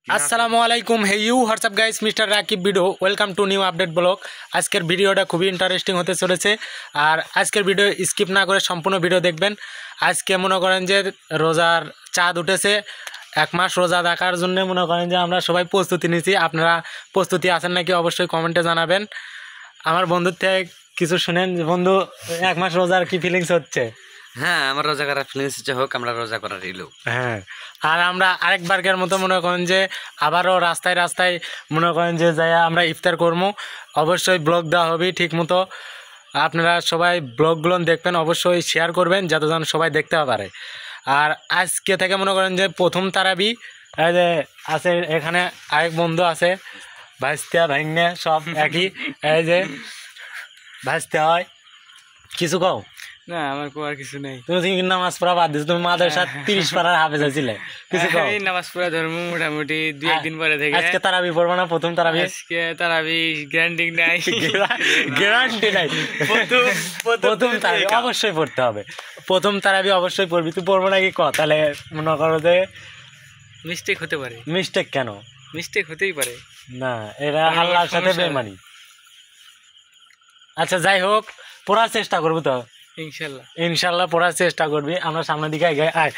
আসসালামু আলাইকুম, hey you WhatsApp guys, Mister Rakib video, welcome to new update blog. আজকের ভিডিওটা খুবই ইন্টারেস্টিং হতে চলেছে, আর আজকের ভিডিও স্কিপ না করে সম্পূর্ণ ভিডিও দেখবেন। আজকে মনে করেন যে রোজার চাঁদ উঠেছে, 1 মাস রোজা রাখার জন্য মনে করেন যে আমরা সবাই প্রস্তুতি নিয়েছি। আপনারা প্রস্তুতি আছেন নাকি অবশ্যই কমেন্টে জানাবেন। আমার বন্ধুর থেকে কিছু শুনেন। বন্ধু, 1 মাস রোজার কি ফিলিংস হচ্ছে? হ্যাঁ, আমার রোজা করার ফিলিংস হোক, আমরা রোজা করার লোক। হ্যাঁ, আর আমরা আরেকবারকার মতো মনে করেন যে আবারও রাস্তায় রাস্তায় মনে করেন যে যাই আমরা ইফতার করবো। অবশ্যই ব্লগ দেওয়া হবে ঠিক মতো। আপনারা সবাই ব্লগগুলো দেখবেন, অবশ্যই শেয়ার করবেন যাতে যেন সবাই দেখতে পারে। আর আজকে থেকে মনে করেন যে প্রথম তারাবি এই যে আছে, এখানে আরেক বন্ধু আছে, ভাইস্তিয়া ভাইঙ্গে সব একই। এই যে ভাইস্তিয়া হয়, কিছু কও? না, আমার কোয়ার কিছু নেই। তুমি নামাজ পড়া বাদ দিছো, তুমি মাদ্রাসা 30 পারার হাফেজ ছিলে, কিছু কও? এই নামাজ পড়া ধর্ম মোটামুটি 2-1 দিন পরে থেকে। আজকে তারাবি পড়বো না? প্রথম তারাবি আজকে তারাবি গ্যারান্টি নাই, গ্যারান্টি নাই। প্রথম তারাবি অবশ্যই পড়তে হবে, প্রথম তারাবি অবশ্যই পড়বি। তুই পড়বো নাকি ক? তাহলে মনে করো যে মিস্টেক হতে পারে। মিস্টেক কেন? মিস্টেক হতেই পারে না, এরা আল্লাহর সাথে বেমানি। আচ্ছা, যাই হোক, পড়ার চেষ্টা করবো তো ইনশাল্লাহ। ইনশাল্লাহ পড়ার চেষ্টা করবি। আমরা সামনের দিকে আয়।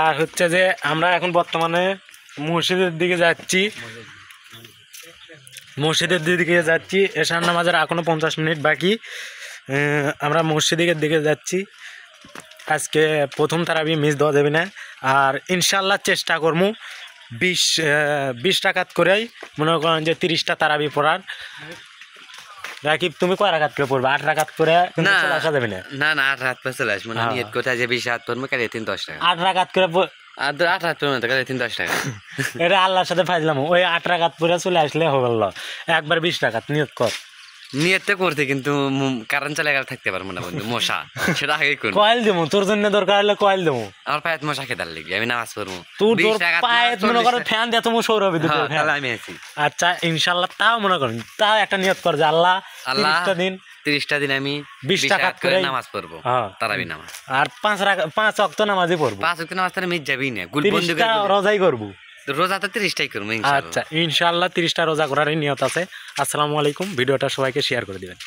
আর হচ্ছে যে আমরা এখন বর্তমানে মসজিদের দিকে যাচ্ছি। এশার নামাজের এখনো 50 মিনিট বাকি। আমরা মসজিদের দিকে যাচ্ছি। আজকে প্রথম তারাবি মিস দেওয়া যাবে না। আর ইনশাল্লাহ চেষ্টা করবো 20 রাকাত করেই মনে করেন যে 30টা তারাবি পড়ার। রাকিব, তুমি কয় রাকাত করে পড়বে? 8 রাকাত করে আসা যাবে না? না, 8 রাত পরে চলে আসবো। নিয়ত কোথায় যে 20 রাত পড়বো, কালে 10 টাকা। 8 রাকাত করে 8 রাত পড়বো, কালে 10 টাকা। এটা আল্লাহর সাথে ফাইজলাম। ওই 8 রাকাত পরে চলে আসলে হবে না, একবার 20 রাকাত নিয়ত কর। নিয়তটা করতে কিন্তু কারেন্ট চলে গেলে থাকতে পারবো না বন্ধু, মশা। সেটা আগে করবো। কয়েল দেবো তোর জন্য, দরকার হলে কয়েল দেবো। আমার পায়ে মশা খেতে লাগবে, আমি নামাজ পড়বো। তোর পায়ে মনে করো ফ্যান দিয়ে তুমি সৌরভ দিতে। আমি আছি। আচ্ছা, ইনশাল্লাহ তাও মনে করেন, তাও একটা নিয়ত কর যে আল্লাহ 30টা দিন আমি 20 টাকা করে নামাজ পড়বো, তারাবি নামাজ। আর 5 ওয়াক্ত নামাজই পড়বো। 5 ওয়াক্ত নামাজ তাহলে মিট যাবেই না, রোজাই করবো। রোজা তো 30টাই করবো। আচ্ছা, ইনশাল্লাহ 30টা রোজা করারই নিয়ত আছে। আসসালামু আলাইকুম। ভিডিওটা সবাইকে শেয়ার করে দিবেন।